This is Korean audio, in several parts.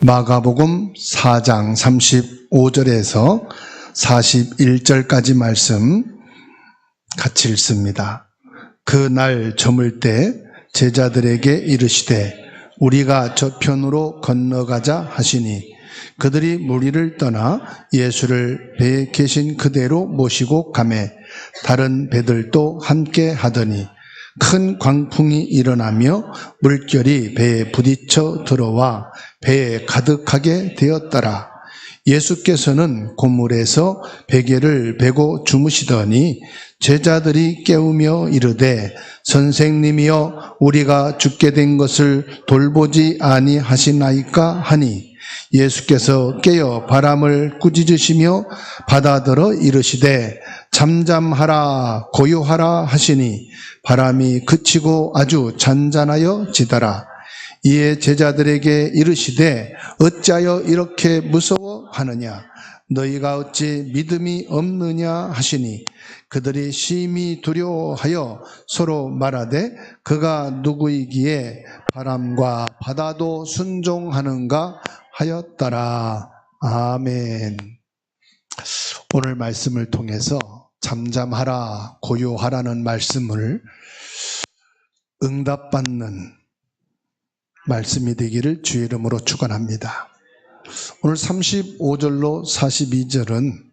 마가복음 4장 35절에서 41절까지 말씀 같이 읽습니다. 그날 저물 때 제자들에게 이르시되 우리가 저편으로 건너가자 하시니 그들이 무리를 떠나 예수를 배에 계신 그대로 모시고 가매 다른 배들도 함께 하더니 큰 광풍이 일어나며 물결이 배에 부딪혀 들어와 배에 가득하게 되었더라. 예수께서는 고물에서 베개를 베고 주무시더니 제자들이 깨우며 이르되 선생님이여 우리가 죽게 된 것을 돌보지 아니하시나이까 하니 예수께서 깨어 바람을 꾸짖으시며 바다더러 이르시되 잠잠하라 고요하라 하시니 바람이 그치고 아주 잔잔하여 지더라. 이에 제자들에게 이르시되 어찌하여 이렇게 무서워하느냐 너희가 어찌 믿음이 없느냐 하시니 그들이 심히 두려워하여 서로 말하되 그가 누구이기에 바람과 바다도 순종하는가 하였더라. 아멘. 오늘 말씀을 통해서 잠잠하라 고요하라는 말씀을 응답받는 말씀이 되기를 주의 이름으로 축원합니다. 오늘 35절로 42절은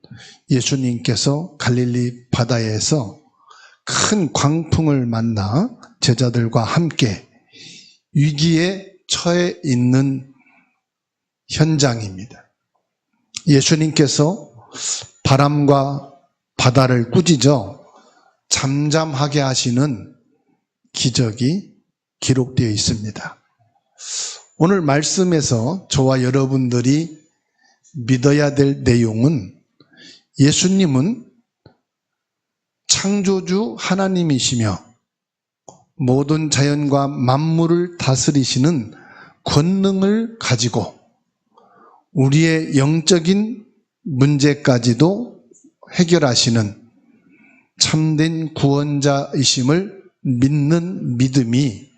예수님께서 갈릴리 바다에서 큰 광풍을 만나 제자들과 함께 위기에 처해 있는 현장입니다. 예수님께서 바람과 바다를 꾸짖어 잠잠하게 하시는 기적이 기록되어 있습니다. 오늘 말씀에서 저와 여러분들이 믿어야 될 내용은 예수님은 창조주 하나님이시며 모든 자연과 만물을 다스리시는 권능을 가지고 우리의 영적인 문제까지도 해결하시는 참된 구원자이심을 믿는 믿음이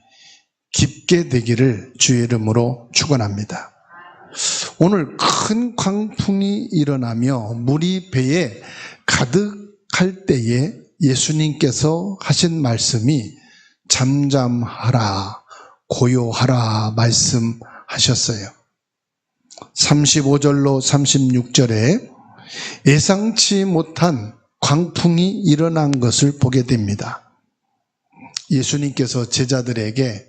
깊게 되기를 주의 이름으로 축원합니다. 오늘 큰 광풍이 일어나며 물이 배에 가득할 때에 예수님께서 하신 말씀이 잠잠하라 고요하라 말씀하셨어요. 35절로 36절에 예상치 못한 광풍이 일어난 것을 보게 됩니다. 예수님께서 제자들에게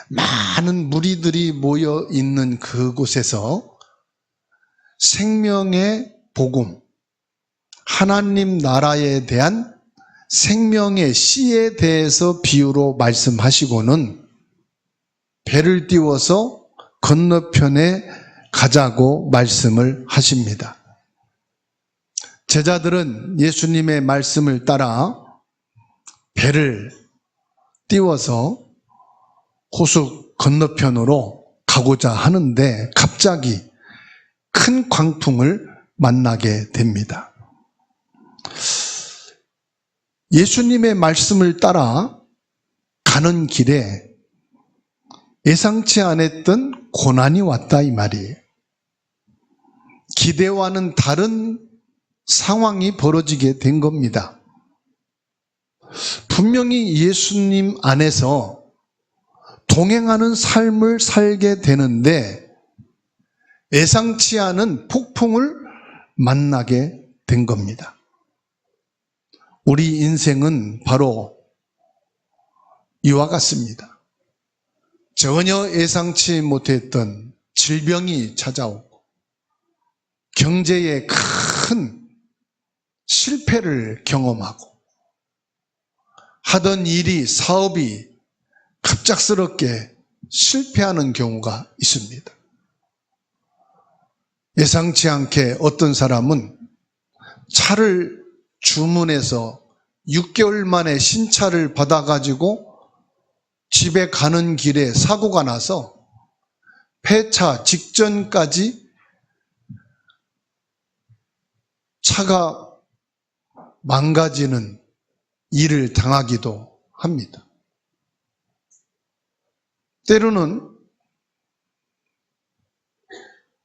많은 무리들이 모여 있는 그곳에서 생명의 복음, 하나님 나라에 대한 생명의 씨에 대해서 비유로 말씀하시고는 배를 띄워서 건너편에 가자고 말씀을 하십니다. 제자들은 예수님의 말씀을 따라 배를 띄워서 호수 건너편으로 가고자 하는데 갑자기 큰 광풍을 만나게 됩니다. 예수님의 말씀을 따라 가는 길에 예상치 않았던 고난이 왔다 이 말이에요. 기대와는 다른 상황이 벌어지게 된 겁니다. 분명히 예수님 안에서 동행하는 삶을 살게 되는데 예상치 않은 폭풍을 만나게 된 겁니다. 우리 인생은 바로 이와 같습니다. 전혀 예상치 못했던 질병이 찾아오고 경제에 큰 실패를 경험하고 하던 일이 사업이 갑작스럽게 실패하는 경우가 있습니다. 예상치 않게 어떤 사람은 차를 주문해서 6개월 만에 신차를 받아가지고 집에 가는 길에 사고가 나서 폐차 직전까지 차가 망가지는 일을 당하기도 합니다. 때로는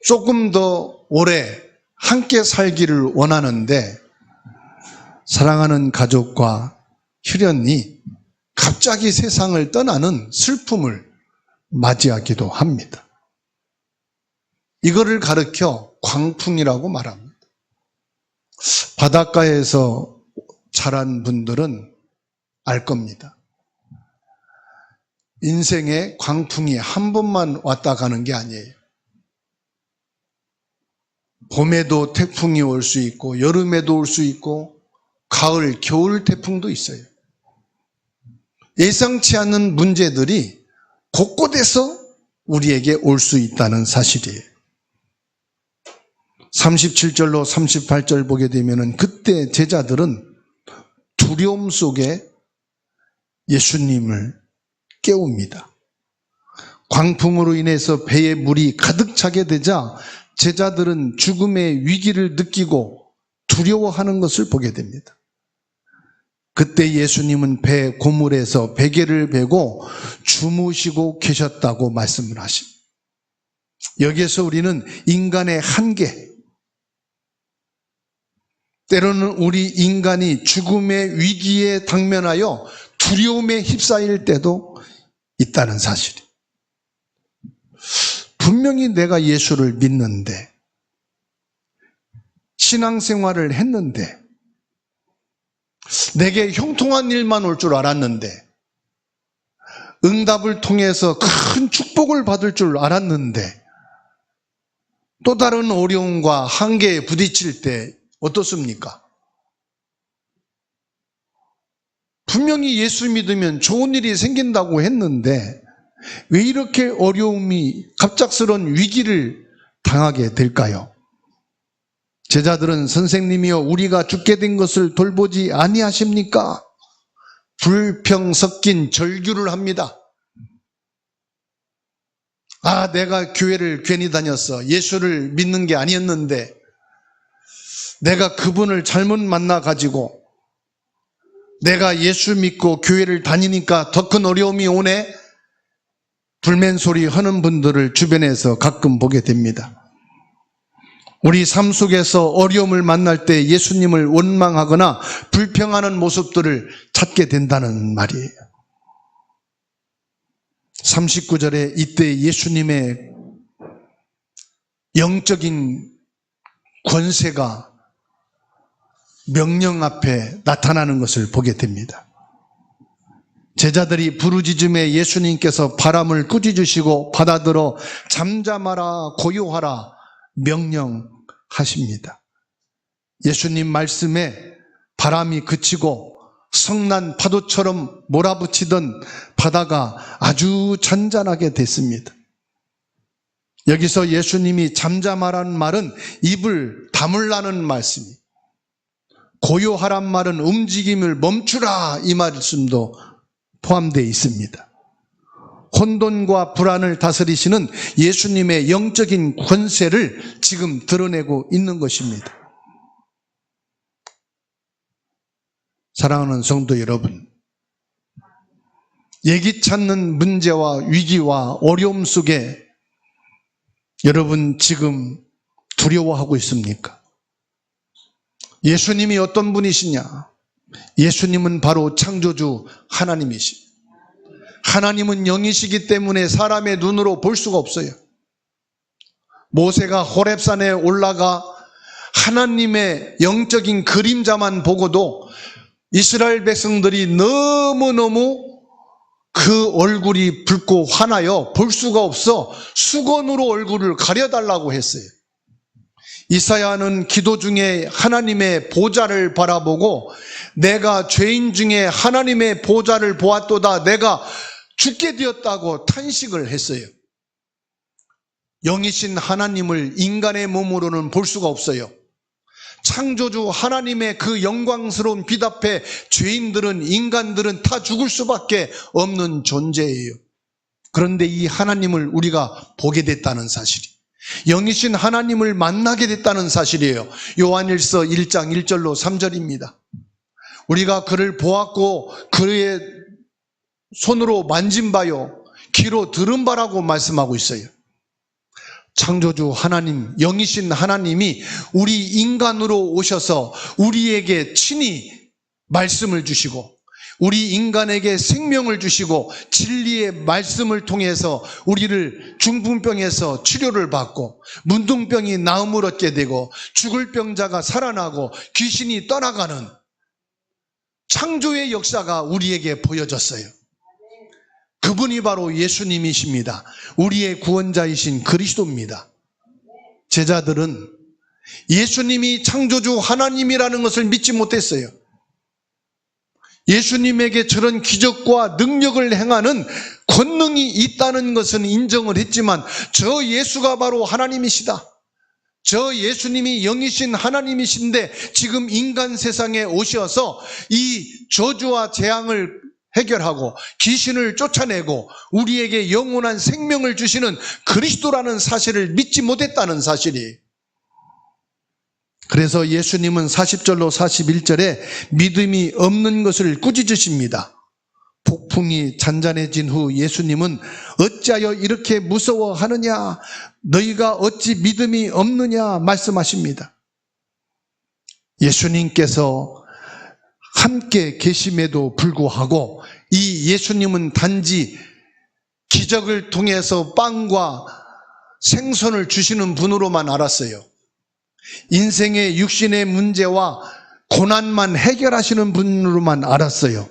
조금 더 오래 함께 살기를 원하는데 사랑하는 가족과 혈연이 갑자기 세상을 떠나는 슬픔을 맞이하기도 합니다. 이거를 가르쳐 광풍이라고 말합니다. 바닷가에서 자란 분들은 알 겁니다. 인생에 광풍이 한 번만 왔다 가는 게 아니에요. 봄에도 태풍이 올 수 있고 여름에도 올 수 있고 가을, 겨울 태풍도 있어요. 예상치 않은 문제들이 곳곳에서 우리에게 올 수 있다는 사실이에요. 37절로 38절 보게 되면은 그때 제자들은 두려움 속에 예수님을 깨웁니다. 광풍으로 인해서 배에 물이 가득 차게 되자 제자들은 죽음의 위기를 느끼고 두려워하는 것을 보게 됩니다. 그때 예수님은 배 고물에서 베개를 베고 주무시고 계셨다고 말씀을 하십니다. 여기에서 우리는 인간의 한계, 때로는 우리 인간이 죽음의 위기에 당면하여 두려움에 휩싸일 때도 있다는 사실이. 분명히 내가 예수를 믿는데, 신앙생활을 했는데, 내게 형통한 일만 올 줄 알았는데, 응답을 통해서 큰 축복을 받을 줄 알았는데, 또 다른 어려움과 한계에 부딪힐 때 어떻습니까? 분명히 예수 믿으면 좋은 일이 생긴다고 했는데 왜 이렇게 어려움이 갑작스러운 위기를 당하게 될까요? 제자들은 선생님이여 우리가 죽게 된 것을 돌보지 아니하십니까? 불평 섞인 절규를 합니다. 아, 내가 교회를 괜히 다녔어. 예수를 믿는 게 아니었는데 내가 그분을 잘못 만나가지고 내가 예수 믿고 교회를 다니니까 더 큰 어려움이 오네. 불맨소리 하는 분들을 주변에서 가끔 보게 됩니다. 우리 삶 속에서 어려움을 만날 때 예수님을 원망하거나 불평하는 모습들을 찾게 된다는 말이에요. 39절에 이때 예수님의 영적인 권세가 명령 앞에 나타나는 것을 보게 됩니다. 제자들이 부르짖음에 예수님께서 바람을 꾸짖으시고 바다들어 잠잠하라 고요하라 명령하십니다. 예수님 말씀에 바람이 그치고 성난 파도처럼 몰아붙이던 바다가 아주 잔잔하게 됐습니다. 여기서 예수님이 잠잠하라는 말은 입을 다물라는 말씀이, 고요하란 말은 움직임을 멈추라 이 말씀도 포함되어 있습니다. 혼돈과 불안을 다스리시는 예수님의 영적인 권세를 지금 드러내고 있는 것입니다. 사랑하는 성도 여러분, 예기치 않는 문제와 위기와 어려움 속에 여러분 지금 두려워하고 있습니까? 예수님이 어떤 분이시냐? 예수님은 바로 창조주 하나님이십니다. 하나님은 영이시기 때문에 사람의 눈으로 볼 수가 없어요. 모세가 호렙산에 올라가 하나님의 영적인 그림자만 보고도 이스라엘 백성들이 너무너무 그 얼굴이 붉고 환하여 볼 수가 없어 수건으로 얼굴을 가려달라고 했어요. 이사야는 기도 중에 하나님의 보좌를 바라보고 내가 죄인 중에 하나님의 보좌를 보았도다 내가 죽게 되었다고 탄식을 했어요. 영이신 하나님을 인간의 몸으로는 볼 수가 없어요. 창조주 하나님의 그 영광스러운 빛 앞에 죄인들은, 인간들은 다 죽을 수밖에 없는 존재예요. 그런데 이 하나님을 우리가 보게 됐다는 사실이, 영이신 하나님을 만나게 됐다는 사실이에요. 요한일서 1장 1절로 3절입니다. 우리가 그를 보았고 그의 손으로 만진 바요 귀로 들은 바라고 말씀하고 있어요. 창조주 하나님, 영이신 하나님이 우리 인간으로 오셔서 우리에게 친히 말씀을 주시고 우리 인간에게 생명을 주시고 진리의 말씀을 통해서 우리를 중풍병에서 치료를 받고 문둥병이 나음을 얻게 되고 죽을 병자가 살아나고 귀신이 떠나가는 창조의 역사가 우리에게 보여졌어요. 그분이 바로 예수님이십니다. 우리의 구원자이신 그리스도입니다. 제자들은 예수님이 창조주 하나님이라는 것을 믿지 못했어요. 예수님에게 저런 기적과 능력을 행하는 권능이 있다는 것은 인정을 했지만 저 예수가 바로 하나님이시다. 저 예수님이 영이신 하나님이신데 지금 인간 세상에 오셔서 이 저주와 재앙을 해결하고 귀신을 쫓아내고 우리에게 영원한 생명을 주시는 그리스도라는 사실을 믿지 못했다는 사실이. 그래서 예수님은 40절로 41절에 믿음이 없는 것을 꾸짖으십니다. 폭풍이 잔잔해진 후 예수님은 어찌하여 이렇게 무서워하느냐, 너희가 어찌 믿음이 없느냐 말씀하십니다. 예수님께서 함께 계심에도 불구하고 이 예수님은 단지 기적을 통해서 빵과 생선을 주시는 분으로만 알았어요. 인생의 육신의 문제와 고난만 해결하시는 분으로만 알았어요.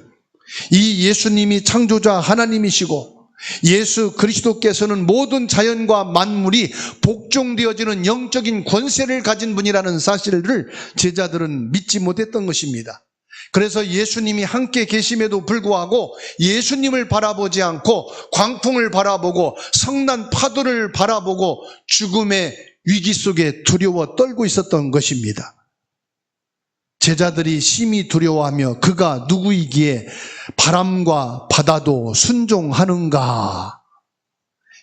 이 예수님이 창조자 하나님이시고 예수 그리스도께서는 모든 자연과 만물이 복종되어지는 영적인 권세를 가진 분이라는 사실을 제자들은 믿지 못했던 것입니다. 그래서 예수님이 함께 계심에도 불구하고 예수님을 바라보지 않고 광풍을 바라보고 성난 파도를 바라보고 죽음의 위기 속에 두려워 떨고 있었던 것입니다. 제자들이 심히 두려워하며 그가 누구이기에 바람과 바다도 순종하는가?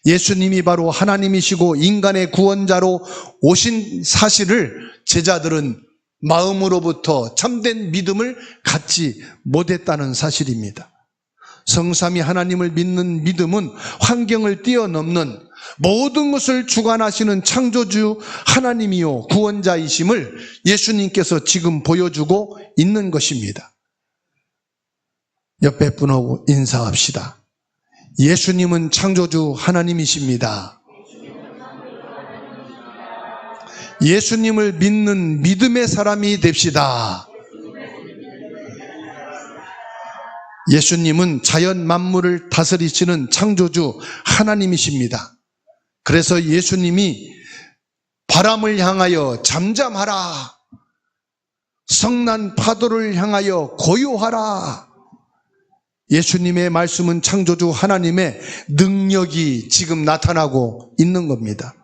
예수님이 바로 하나님이시고 인간의 구원자로 오신 사실을 제자들은 마음으로부터 참된 믿음을 갖지 못했다는 사실입니다. 성삼위 하나님을 믿는 믿음은 환경을 뛰어넘는 모든 것을 주관하시는 창조주 하나님이요 구원자이심을 예수님께서 지금 보여주고 있는 것입니다. 옆에 분하고 인사합시다. 예수님은 창조주 하나님이십니다. 예수님을 믿는 믿음의 사람이 됩시다. 예수님은 자연 만물을 다스리시는 창조주 하나님이십니다. 그래서 예수님이 바람을 향하여 잠잠하라, 성난 파도를 향하여 고요하라. 예수님의 말씀은 창조주 하나님의 능력이 지금 나타나고 있는 겁니다.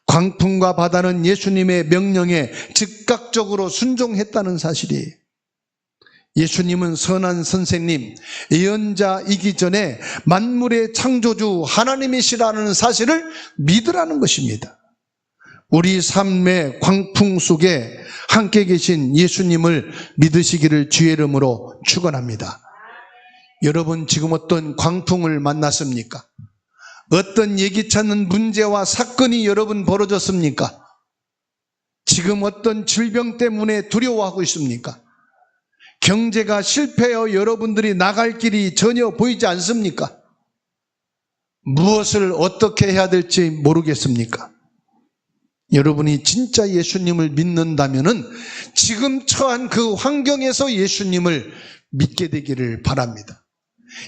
광풍과 바다는 예수님의 명령에 즉각적으로 순종했다는 사실이에요. 예수님은 선한 선생님, 예언자이기 전에 만물의 창조주 하나님이시라는 사실을 믿으라는 것입니다. 우리 삶의 광풍 속에 함께 계신 예수님을 믿으시기를 주의 이름으로 축원합니다. 여러분 지금 어떤 광풍을 만났습니까? 어떤 예기치 않는 문제와 사건이 여러분 벌어졌습니까? 지금 어떤 질병 때문에 두려워하고 있습니까? 경제가 실패하여 여러분들이 나갈 길이 전혀 보이지 않습니까? 무엇을 어떻게 해야 될지 모르겠습니까? 여러분이 진짜 예수님을 믿는다면은 지금 처한 그 환경에서 예수님을 믿게 되기를 바랍니다.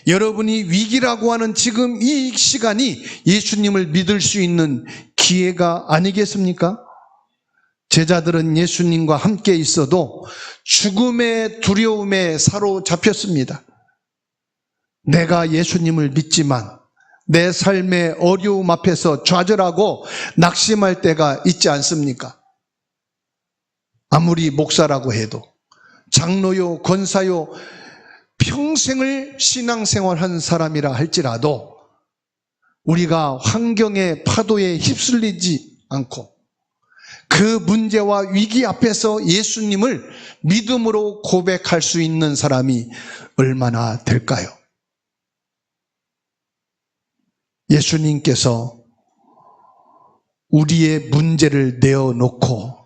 여러분이 위기라고 하는 지금 이 시간이 예수님을 믿을 수 있는 기회가 아니겠습니까? 제자들은 예수님과 함께 있어도 죽음의 두려움에 사로잡혔습니다. 내가 예수님을 믿지만 내 삶의 어려움 앞에서 좌절하고 낙심할 때가 있지 않습니까? 아무리 목사라고 해도, 장로요, 권사요, 평생을 신앙생활한 사람이라 할지라도 우리가 환경의 파도에 휩쓸리지 않고 그 문제와 위기 앞에서 예수님을 믿음으로 고백할 수 있는 사람이 얼마나 될까요? 예수님께서 우리의 문제를 내어놓고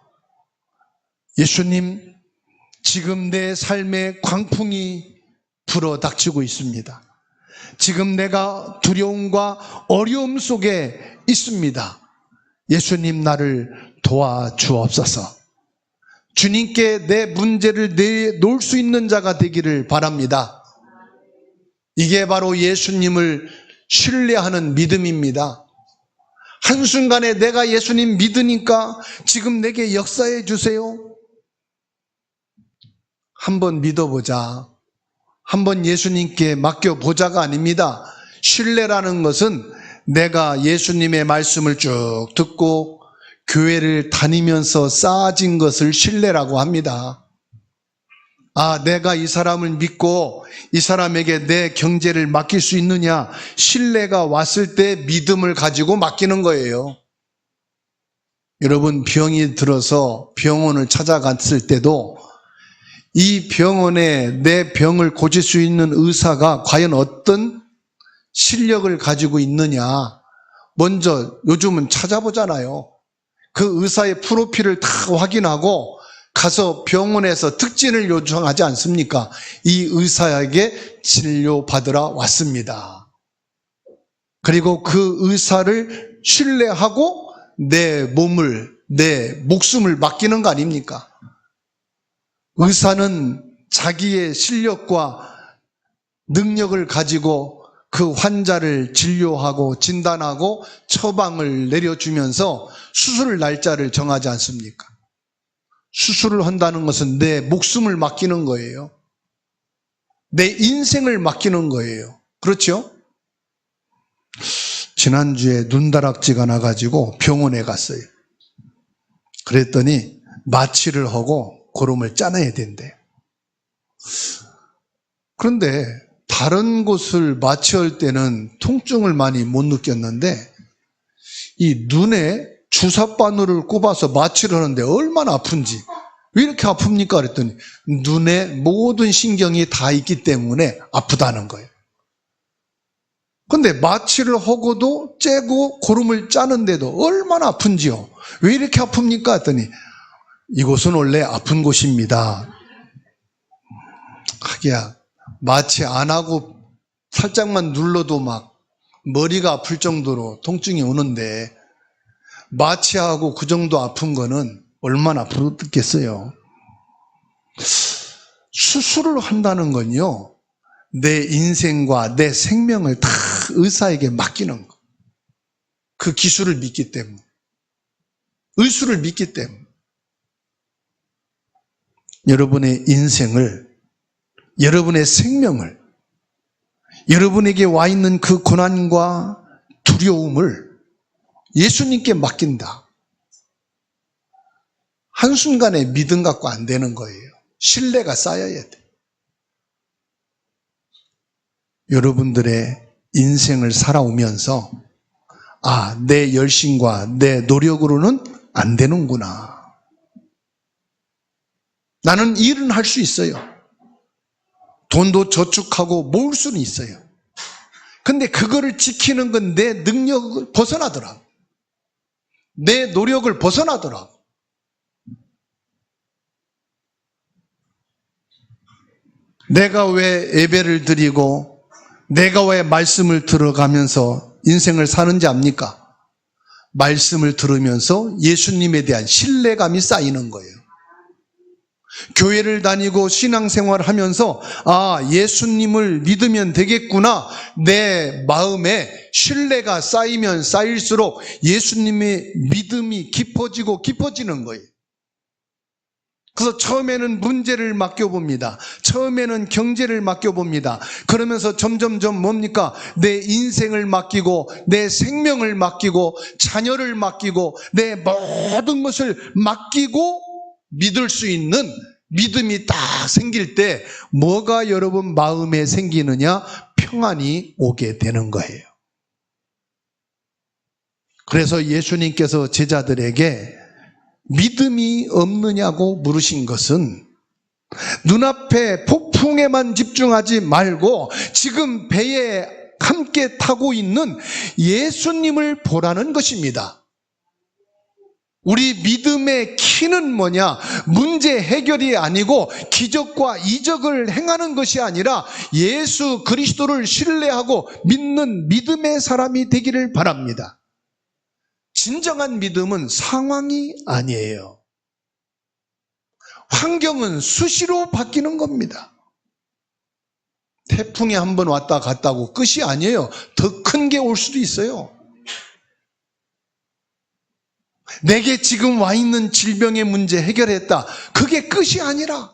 예수님, 지금 내 삶에 광풍이 불어닥치고 있습니다. 지금 내가 두려움과 어려움 속에 있습니다. 예수님, 나를 도와주옵소서. 주님께 내 문제를 내놓을 수 있는 자가 되기를 바랍니다. 이게 바로 예수님을 신뢰하는 믿음입니다. 한순간에 내가 예수님 믿으니까 지금 내게 역사해 주세요. 한번 믿어보자, 한번 예수님께 맡겨보자가 아닙니다. 신뢰라는 것은 내가 예수님의 말씀을 쭉 듣고 교회를 다니면서 쌓아진 것을 신뢰라고 합니다. 아, 내가 이 사람을 믿고 이 사람에게 내 경제를 맡길 수 있느냐, 신뢰가 왔을 때 믿음을 가지고 맡기는 거예요. 여러분, 병이 들어서 병원을 찾아갔을 때도 이 병원에 내 병을 고칠 수 있는 의사가 과연 어떤 실력을 가지고 있느냐, 먼저 요즘은 찾아보잖아요. 그 의사의 프로필을 다 확인하고 가서 병원에서 특진을 요청하지 않습니까? 이 의사에게 진료받으러 왔습니다. 그리고 그 의사를 신뢰하고 내 몸을, 내 목숨을 맡기는 거 아닙니까? 의사는 자기의 실력과 능력을 가지고 그 환자를 진료하고 진단하고 처방을 내려주면서 수술 날짜를 정하지 않습니까? 수술을 한다는 것은 내 목숨을 맡기는 거예요. 내 인생을 맡기는 거예요. 그렇죠? 지난주에 눈다락지가 나가지고 병원에 갔어요. 그랬더니 마취를 하고 고름을 짜내야 된대. 그런데 다른 곳을 마취할 때는 통증을 많이 못 느꼈는데 이 눈에 주사바늘을 꼽아서 마취를 하는데 얼마나 아픈지, 왜 이렇게 아픕니까? 그랬더니 눈에 모든 신경이 다 있기 때문에 아프다는 거예요. 근데 마취를 하고도 째고 고름을 짜는데도 얼마나 아픈지요. 왜 이렇게 아픕니까? 했더니 이곳은 원래 아픈 곳입니다. 하기야, 마취 안 하고 살짝만 눌러도 막 머리가 아플 정도로 통증이 오는데 마취하고 그 정도 아픈 거는 얼마나 아프겠어요. 수술을 한다는 건요, 내 인생과 내 생명을 다 의사에게 맡기는 거. 그 기술을 믿기 때문에, 의술을 믿기 때문에. 여러분의 인생을, 여러분의 생명을, 여러분에게 와 있는 그 고난과 두려움을 예수님께 맡긴다. 한순간에 믿음 갖고 안 되는 거예요. 신뢰가 쌓여야 돼. 여러분들의 인생을 살아오면서 아, 내 열심과 내 노력으로는 안 되는구나. 나는 일은 할 수 있어요. 돈도 저축하고 모을 수는 있어요. 근데 그거를 지키는 건 내 능력을 벗어나더라고. 내 노력을 벗어나더라고. 내가 왜 예배를 드리고 내가 왜 말씀을 들어가면서 인생을 사는지 압니까? 말씀을 들으면서 예수님에 대한 신뢰감이 쌓이는 거예요. 교회를 다니고 신앙생활을 하면서 아, 예수님을 믿으면 되겠구나. 내 마음에 신뢰가 쌓이면 쌓일수록 예수님의 믿음이 깊어지고 깊어지는 거예요. 그래서 처음에는 문제를 맡겨봅니다. 처음에는 경제를 맡겨봅니다. 그러면서 점점점 뭡니까? 내 인생을 맡기고 내 생명을 맡기고 자녀를 맡기고 내 모든 것을 맡기고 믿을 수 있는 믿음이 딱 생길 때 뭐가 여러분 마음에 생기느냐? 평안이 오게 되는 거예요. 그래서 예수님께서 제자들에게 믿음이 없느냐고 물으신 것은 눈앞에 폭풍에만 집중하지 말고 지금 배에 함께 타고 있는 예수님을 보라는 것입니다. 우리 믿음의 키는 뭐냐? 문제 해결이 아니고 기적과 이적을 행하는 것이 아니라 예수 그리스도를 신뢰하고 믿는 믿음의 사람이 되기를 바랍니다. 진정한 믿음은 상황이 아니에요. 환경은 수시로 바뀌는 겁니다. 태풍이 한번 왔다 갔다고 끝이 아니에요. 더 큰 게 올 수도 있어요. 내게 지금 와 있는 질병의 문제 해결했다. 그게 끝이 아니라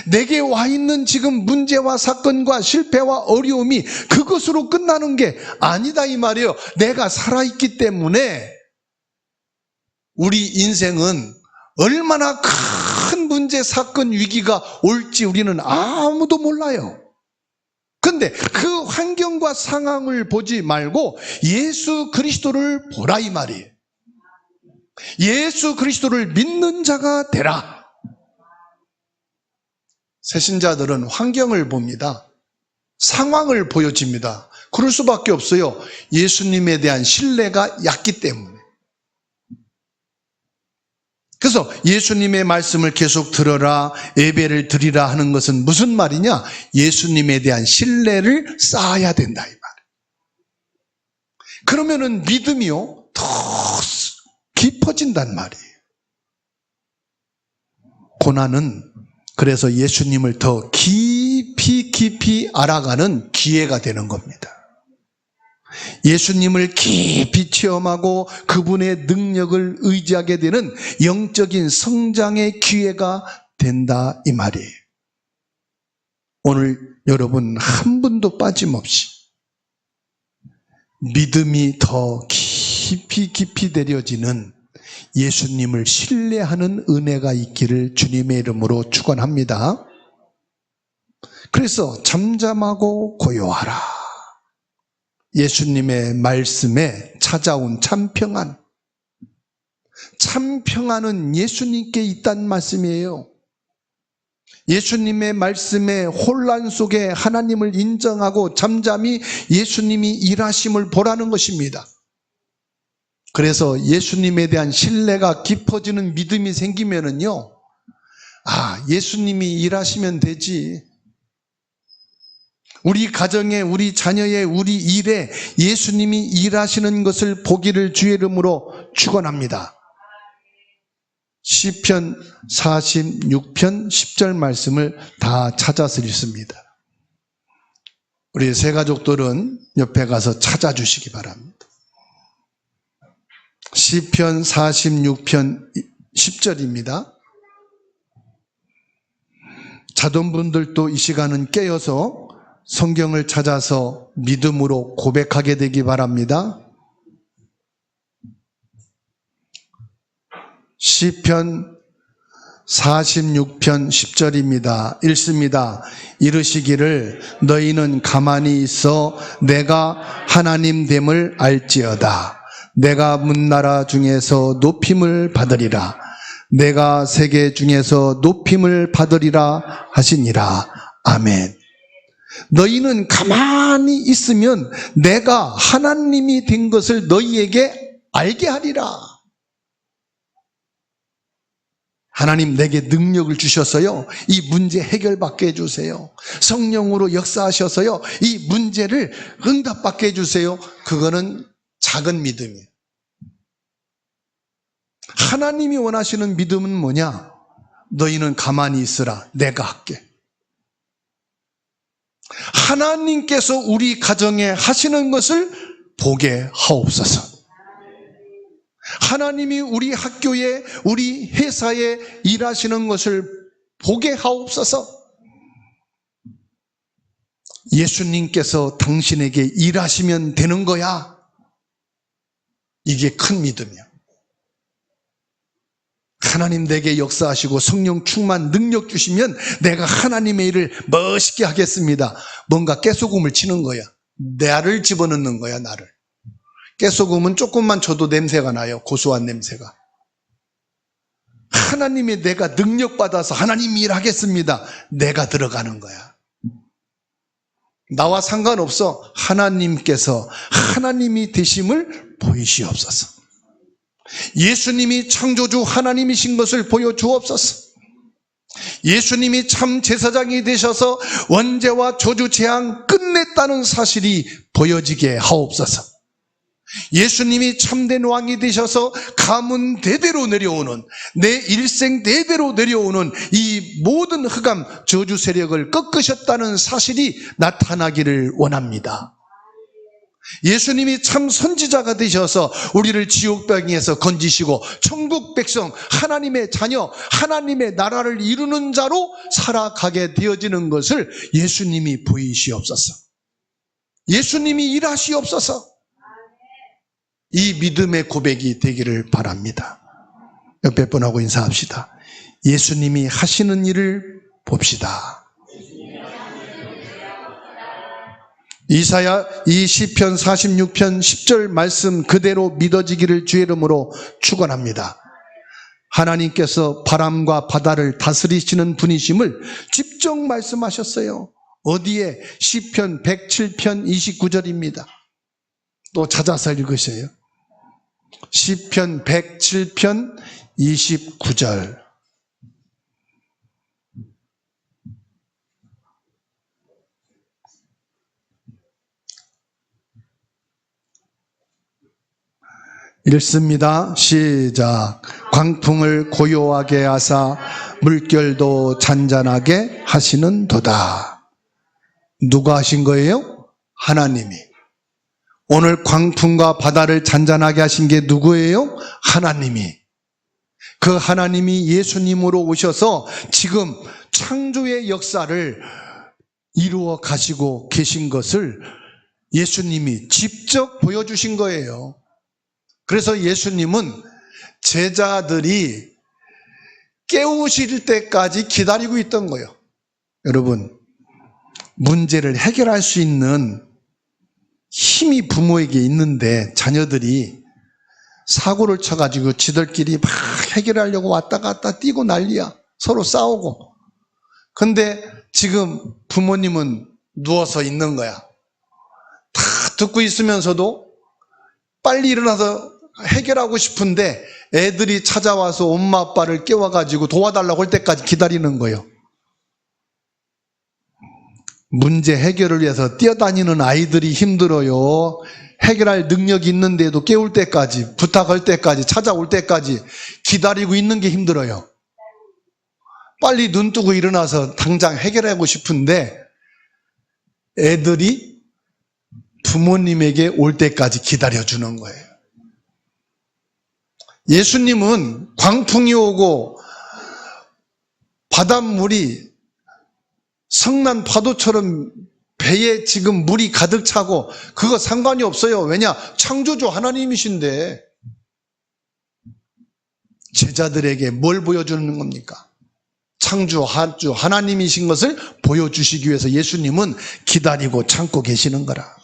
내게 와 있는 지금 문제와 사건과 실패와 어려움이 그것으로 끝나는 게 아니다 이 말이에요. 내가 살아있기 때문에 우리 인생은 얼마나 큰 문제, 사건, 위기가 올지 우리는 아무도 몰라요. 근데 그 환경과 상황을 보지 말고 예수 그리스도를 보라 이 말이에요. 예수 그리스도를 믿는 자가 되라. 새신자들은 환경을 봅니다. 상황을 보여집니다. 그럴 수밖에 없어요. 예수님에 대한 신뢰가 얕기 때문에. 그래서 예수님의 말씀을 계속 들어라, 예배를 드리라 하는 것은 무슨 말이냐? 예수님에 대한 신뢰를 쌓아야 된다 이 말. 그러면은 믿음이요 더 깊어진단 말이에요. 고난은 그래서 예수님을 더 깊이 알아가는 기회가 되는 겁니다. 예수님을 깊이 체험하고 그분의 능력을 의지하게 되는 영적인 성장의 기회가 된다 이 말이에요. 오늘 여러분 한 분도 빠짐없이 믿음이 더 깊이 내려지는 예수님을 신뢰하는 은혜가 있기를 주님의 이름으로 축원합니다. 그래서 잠잠하고 고요하라. 예수님의 말씀에 찾아온 참평안. 참평안은 예수님께 있다는 말씀이에요. 예수님의 말씀에 혼란 속에 하나님을 인정하고 잠잠히 예수님이 일하심을 보라는 것입니다. 그래서 예수님에 대한 신뢰가 깊어지는 믿음이 생기면은요, 예수님이 일하시면 되지. 우리 가정에, 우리 자녀의, 우리 일에 예수님이 일하시는 것을 보기를 주의 이름으로 축원합니다. 시편 46편 10절 말씀을 다 찾아서 읽습니다. 우리 세 가족들은 옆에 가서 찾아주시기 바랍니다. 시편 46편 10절입니다. 자동분들도 이 시간은 깨어서 성경을 찾아서 믿음으로 고백하게 되기 바랍니다. 시편 46편 10절입니다. 읽습니다. 이르시기를 너희는 가만히 있어 내가 하나님 됨을 알지어다. 내가 문나라 중에서 높임을 받으리라. 내가 세계 중에서 높임을 받으리라 하시니라. 아멘. 너희는 가만히 있으면 내가 하나님이 된 것을 너희에게 알게 하리라. 하나님 내게 능력을 주셔서요, 이 문제 해결받게 해주세요. 성령으로 역사하셔서요, 이 문제를 응답받게 해주세요. 그거는 작은 믿음이에요. 하나님이 원하시는 믿음은 뭐냐? 너희는 가만히 있으라. 내가 할게. 하나님께서 우리 가정에 하시는 것을 보게 하옵소서. 하나님이 우리 학교에, 우리 회사에 일하시는 것을 보게 하옵소서. 예수님께서 당신에게 일하시면 되는 거야. 이게 큰 믿음이야. 하나님 내게 역사하시고 성령 충만 능력 주시면 내가 하나님의 일을 멋있게 하겠습니다. 뭔가 깨소금을 치는 거야. 나를 집어넣는 거야, 나를. 깨소금은 조금만 줘도 냄새가 나요. 고소한 냄새가. 하나님이 내가 능력 받아서 하나님 일하겠습니다. 내가 들어가는 거야. 나와 상관없어. 하나님께서 하나님이 되심을 보이시옵소서. 예수님이 창조주 하나님이신 것을 보여주옵소서. 예수님이 참 제사장이 되셔서 원죄와 저주 재앙 끝냈다는 사실이 보여지게 하옵소서. 예수님이 참된 왕이 되셔서 가문 대대로 내려오는, 내 일생 대대로 내려오는 이 모든 흑암 저주 세력을 꺾으셨다는 사실이 나타나기를 원합니다. 예수님이 참 선지자가 되셔서 우리를 지옥병에서 건지시고 천국 백성, 하나님의 자녀, 하나님의 나라를 이루는 자로 살아가게 되어지는 것을 예수님이 보이시옵소서. 예수님이 일하시옵소서. 이 믿음의 고백이 되기를 바랍니다. 옆에 분하고 인사합시다. 예수님이 하시는 일을 봅시다. 이사야 이 시편 46편 10절 말씀 그대로 믿어지기를 주의 이름으로 축원합니다. 하나님께서 바람과 바다를 다스리시는 분이심을 직접 말씀하셨어요. 어디에? 시편 107편 29절입니다. 또 찾아서 읽으세요. 시편 107편 29절. 읽습니다. 시작. 광풍을 고요하게 하사 물결도 잔잔하게 하시는 도다. 누가 하신 거예요? 하나님이. 오늘 광풍과 바다를 잔잔하게 하신 게 누구예요? 하나님이. 그 하나님이 예수님으로 오셔서 지금 창조의 역사를 이루어 가시고 계신 것을 예수님이 직접 보여주신 거예요. 그래서 예수님은 제자들이 깨우실 때까지 기다리고 있던 거예요. 여러분, 문제를 해결할 수 있는 힘이 부모에게 있는데 자녀들이 사고를 쳐가지고 지들끼리 막 해결하려고 왔다 갔다 뛰고 난리야. 서로 싸우고. 근데 지금 부모님은 누워서 있는 거야. 다 듣고 있으면서도 빨리 일어나서 해결하고 싶은데 애들이 찾아와서 엄마 아빠를 깨워가지고 도와달라고 할 때까지 기다리는 거예요. 문제 해결을 위해서 뛰어다니는 아이들이 힘들어요. 해결할 능력이 있는데도 깨울 때까지, 부탁할 때까지, 찾아올 때까지 기다리고 있는 게 힘들어요. 빨리 눈 뜨고 일어나서 당장 해결하고 싶은데 애들이 부모님에게 올 때까지 기다려주는 거예요. 예수님은 광풍이 오고 바닷물이 성난 파도처럼 배에 지금 물이 가득 차고 그거 상관이 없어요. 왜냐? 창조주 하나님이신데. 제자들에게 뭘 보여주는 겁니까? 창조 하나님이신 것을 보여주시기 위해서 예수님은 기다리고 참고 계시는 거라.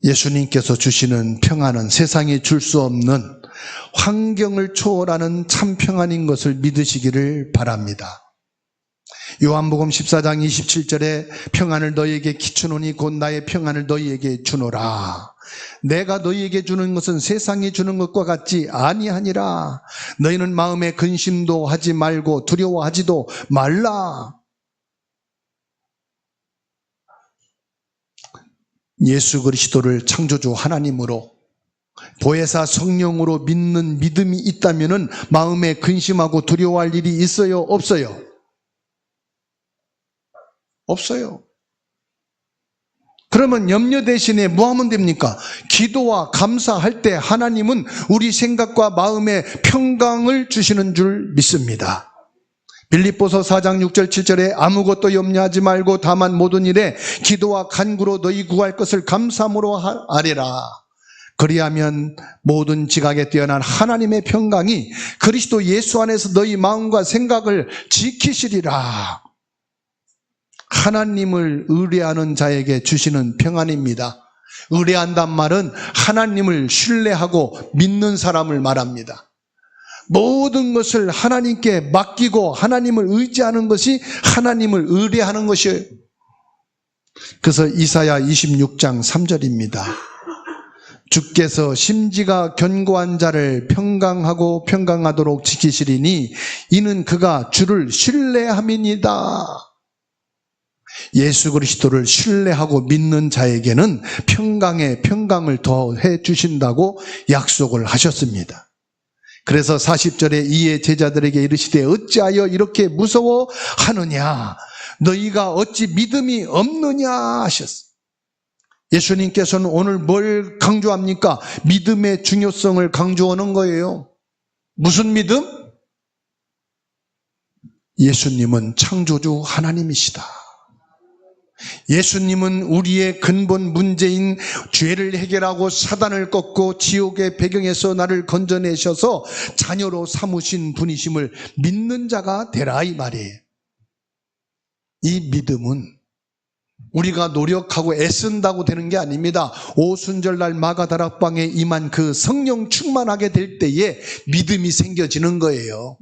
예수님께서 주시는 평안은 세상에 줄 수 없는 환경을 초월하는 참 평안인 것을 믿으시기를 바랍니다. 요한복음 14장 27절에 평안을 너희에게 끼치노니 곧 나의 평안을 너희에게 주노라. 내가 너희에게 주는 것은 세상이 주는 것과 같지 아니하니라. 너희는 마음에 근심도 하지 말고 두려워하지도 말라. 예수 그리스도를 창조주 하나님으로 보혜사 성령으로 믿는 믿음이 있다면 마음에 근심하고 두려워할 일이 있어요? 없어요? 없어요. 그러면 염려 대신에 뭐 하면 됩니까? 기도와 감사할 때 하나님은 우리 생각과 마음에 평강을 주시는 줄 믿습니다. 빌립보서 4장 6절 7절에 아무것도 염려하지 말고 다만 모든 일에 기도와 간구로 너희 구할 것을 감사함으로 아뢰라. 그리하면 모든 지각에 뛰어난 하나님의 평강이 그리스도 예수 안에서 너희 마음과 생각을 지키시리라. 하나님을 의뢰하는 자에게 주시는 평안입니다. 의뢰한단 말은 하나님을 신뢰하고 믿는 사람을 말합니다. 모든 것을 하나님께 맡기고 하나님을 의지하는 것이 하나님을 의뢰하는 것이에요. 그래서 이사야 26장 3절입니다. 주께서 심지가 견고한 자를 평강하고 평강하도록 지키시리니 이는 그가 주를 신뢰함이니이다. 예수 그리스도를 신뢰하고 믿는 자에게는 평강에 평강을 더해 주신다고 약속을 하셨습니다. 그래서 40절에 이에 제자들에게 이르시되 어찌하여 이렇게 무서워하느냐, 너희가 어찌 믿음이 없느냐 하셨어요. 예수님께서는 오늘 뭘 강조합니까? 믿음의 중요성을 강조하는 거예요. 무슨 믿음? 예수님은 창조주 하나님이시다. 예수님은 우리의 근본 문제인 죄를 해결하고 사단을 꺾고 지옥의 배경에서 나를 건져내셔서 자녀로 삼으신 분이심을 믿는 자가 되라, 이 말이에요. 이 믿음은 우리가 노력하고 애쓴다고 되는 게 아닙니다. 오순절날 마가다락방에 임한 그 성령 충만하게 될 때에 믿음이 생겨지는 거예요.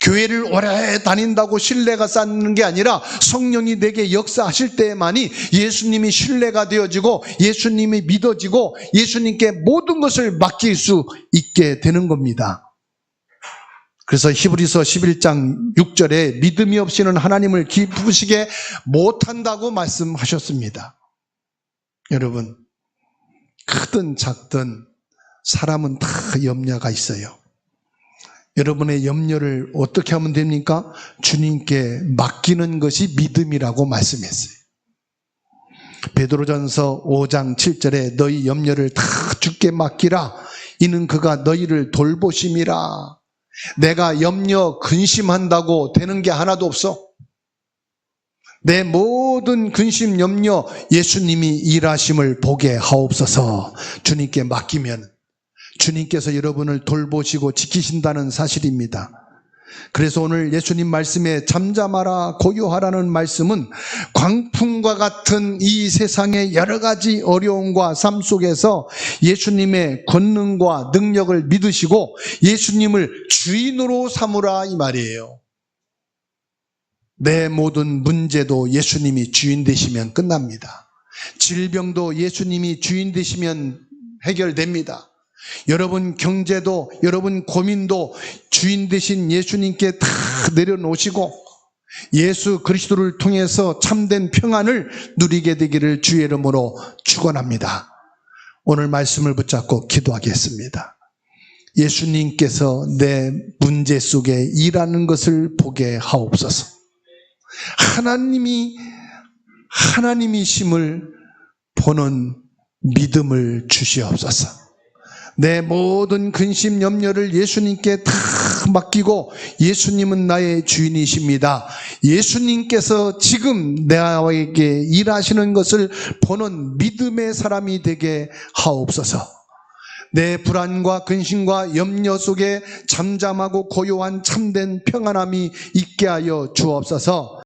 교회를 오래 다닌다고 신뢰가 쌓는 게 아니라 성령이 내게 역사하실 때만이 예수님이 신뢰가 되어지고 예수님이 믿어지고 예수님께 모든 것을 맡길 수 있게 되는 겁니다. 그래서 히브리서 11장 6절에 믿음이 없이는 하나님을 기쁘시게 못한다고 말씀하셨습니다. 여러분, 크든 작든 사람은 다 염려가 있어요. 여러분의 염려를 어떻게 하면 됩니까? 주님께 맡기는 것이 믿음이라고 말씀했어요. 베드로전서 5장 7절에 너희 염려를 다 주께 맡기라. 이는 그가 너희를 돌보심이라. 내가 염려, 근심한다고 되는 게 하나도 없어. 내 모든 근심, 염려 예수님이 일하심을 보게 하옵소서. 주님께 맡기면 주님께서 여러분을 돌보시고 지키신다는 사실입니다. 그래서 오늘 예수님 말씀에 잠잠하라 고요하라는 말씀은 광풍과 같은 이 세상의 여러 가지 어려움과 삶 속에서 예수님의 권능과 능력을 믿으시고 예수님을 주인으로 삼으라, 이 말이에요. 내 모든 문제도 예수님이 주인 되시면 끝납니다. 질병도 예수님이 주인 되시면 해결됩니다. 여러분 경제도, 여러분 고민도 주인 되신 예수님께 다 내려놓으시고 예수 그리스도를 통해서 참된 평안을 누리게 되기를 주의 이름으로 축원합니다. 오늘 말씀을 붙잡고 기도하겠습니다. 예수님께서 내 문제 속에 일하는 것을 보게 하옵소서. 하나님이심을 보는 믿음을 주시옵소서. 내 모든 근심 염려를 예수님께 다 맡기고 예수님은 나의 주인이십니다. 예수님께서 지금 나에게 일하시는 것을 보는 믿음의 사람이 되게 하옵소서. 내 불안과 근심과 염려 속에 잠잠하고 고요한 참된 평안함이 있게 하여 주옵소서.